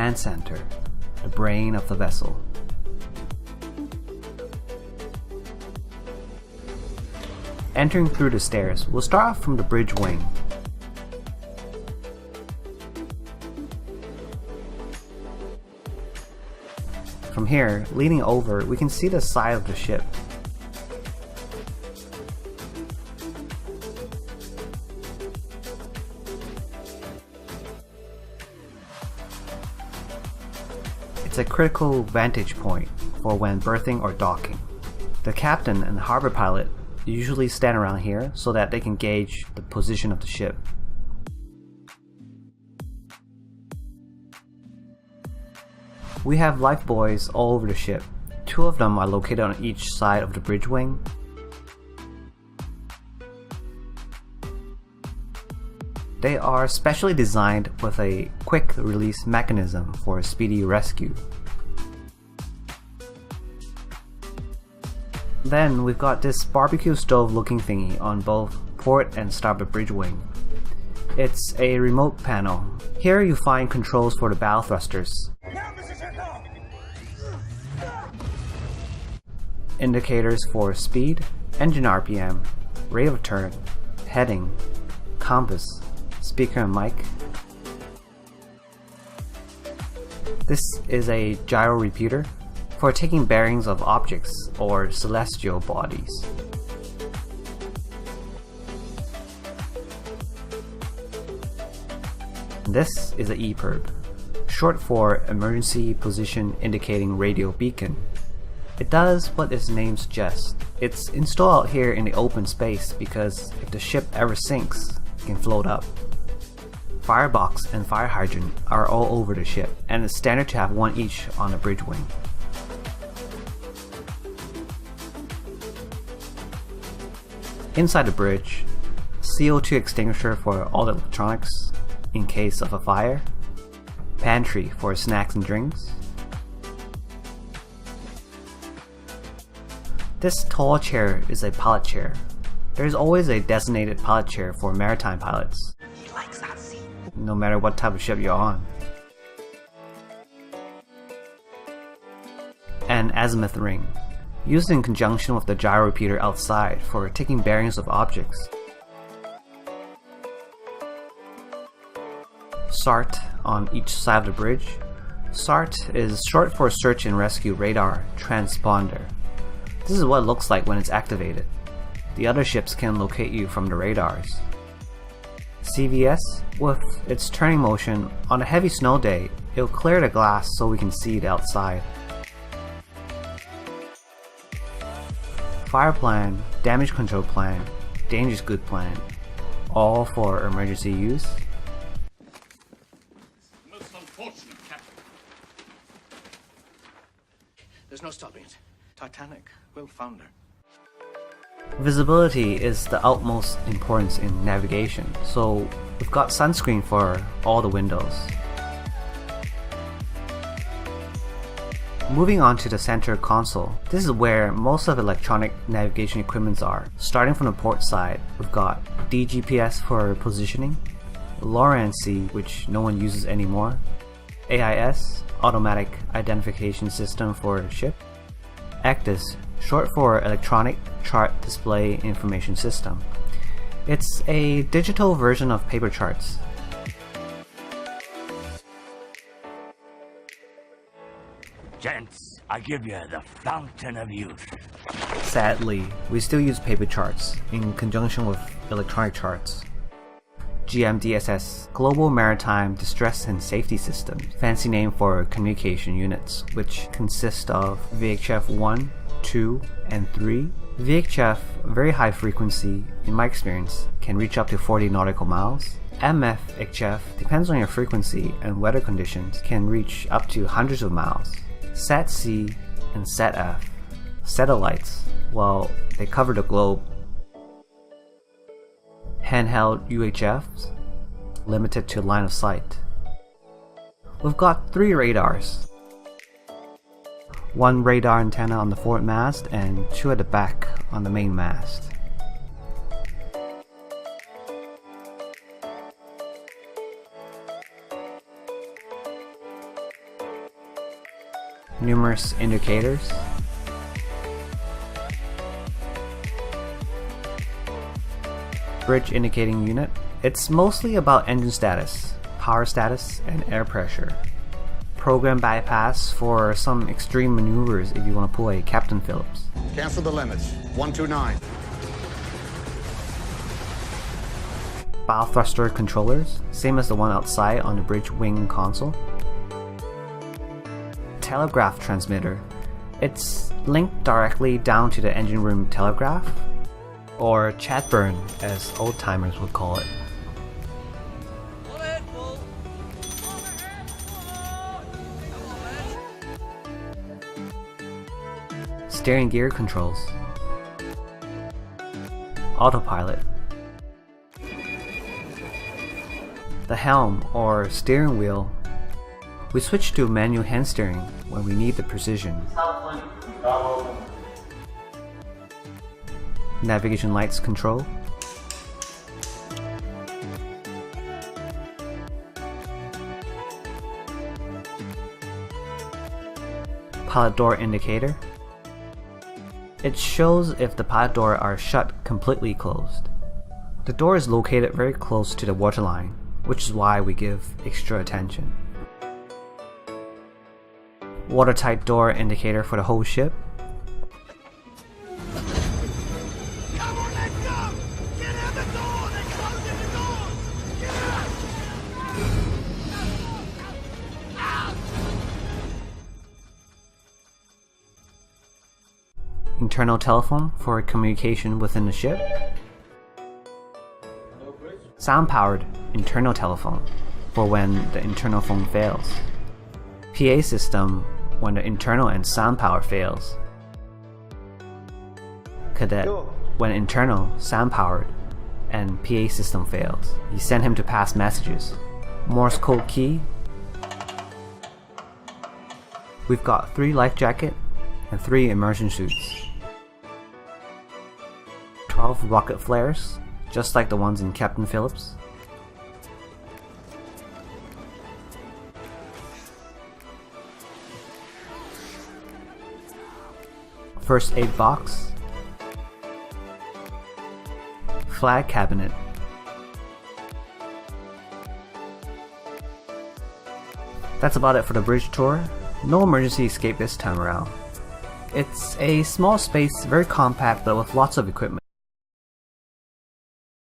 command center, the brain of the vessel. Entering through the stairs, we'll start off from the bridge wing. From here, leaning over, we can see the side of the ship. It's a critical vantage point for when berthing or docking. The captain and the harbor pilot usually stand around here so that they can gauge the position of the ship. We have lifebuoys all over the ship. 2 of them are located on each side of the bridge wing. They are specially designed with a quick release mechanism for speedy rescue. Then we've got this barbecue stove looking thingy on both port and starboard bridge wing. It's a remote panel. Here you find controls for the bow thrusters, indicators for speed, engine RPM, rate of turn, heading, compass, speaker and mic. This is a gyro repeater for taking bearings of objects or celestial bodies. This is an EPIRB, short for Emergency Position Indicating Radio Beacon. It does what its name suggests. It's installed out here in the open space because if the ship ever sinks, it can float up. Firebox and fire hydrant are all over the ship, and it's standard to have 1 each on the bridge wing. Inside the bridge, CO2 extinguisher for all the electronics in case of a fire, pantry for snacks and drinks. This tall chair is a pilot chair. There is always a designated pilot chair for maritime pilots, no matter what type of ship you're on. An azimuth ring, used in conjunction with the gyro repeater outside for taking bearings of objects. SART on each side of the bridge. SART is short for Search and Rescue Radar Transponder. This is what it looks like when it's activated. The other ships can locate you from the radars. CVS, with its turning motion, on a heavy snow day, it'll clear the glass so we can see the outside. Fire plan, damage control plan, dangerous good plan, all for emergency use. Most unfortunate, Captain. There's no stopping it. Titanic will founder. Visibility is the utmost importance in navigation, so we've got sunscreen for all the windows. Moving on to the center console, this is where most of the electronic navigation equipments are. Starting from the port side, we've got DGPS for positioning, LORAN-C, which no one uses anymore, AIS, Automatic Identification System for the ship, ECDIS, short for Electronic Chart Display Information System. It's a digital version of paper charts. Gents, I give you the fountain of youth. Sadly, we still use paper charts in conjunction with electronic charts. GMDSS, Global Maritime Distress and Safety System, fancy name for communication units, which consist of VHF 1, 2, and 3. VHF, very high frequency, in my experience, can reach up to 40 nautical miles. MFHF, depends on your frequency and weather conditions, can reach up to hundreds of miles. SAT-C and SAT-F, satellites, well, they cover the globe. Handheld UHFs, limited to line of sight. We've got 3 radars. 1 radar antenna on the forward mast and 2 at the back on the main mast. numerous indicators, bridge indicating unit. It's mostly about engine status, power status, and air pressure. Program bypass for some extreme maneuvers if you want to pull a Captain Phillips. Cancel the limits. 129. Bow thruster controllers, same as the one outside on the bridge wing console. Telegraph transmitter. It's linked directly down to the engine room telegraph, or chatburn as old timers would call it. Steering gear controls. Autopilot. The helm or steering wheel. We switch to manual hand steering when we need the precision. Navigation lights control. Pilot door indicator. It shows if the pilot door are shut completely closed. The door is located very close to the waterline, which is why we give extra attention. Watertight door indicator for the whole ship. Come on, let's go! Get out the door! They're closing the door! Get out! Internal telephone for communication within the ship. Sound-powered internal telephone for when the internal phone fails. PA system when the internal and sound power fails. Cadet when internal, sound powered, and PA system fails. You send him to pass messages. Morse code key. We've got 3 life jacket and 3 immersion suits. 12 rocket flares, just like the ones in Captain Phillips. First aid box. Flag cabinet. That's about it for the bridge tour. No emergency escape this time around. It's a small space, very compact, but with lots of equipment.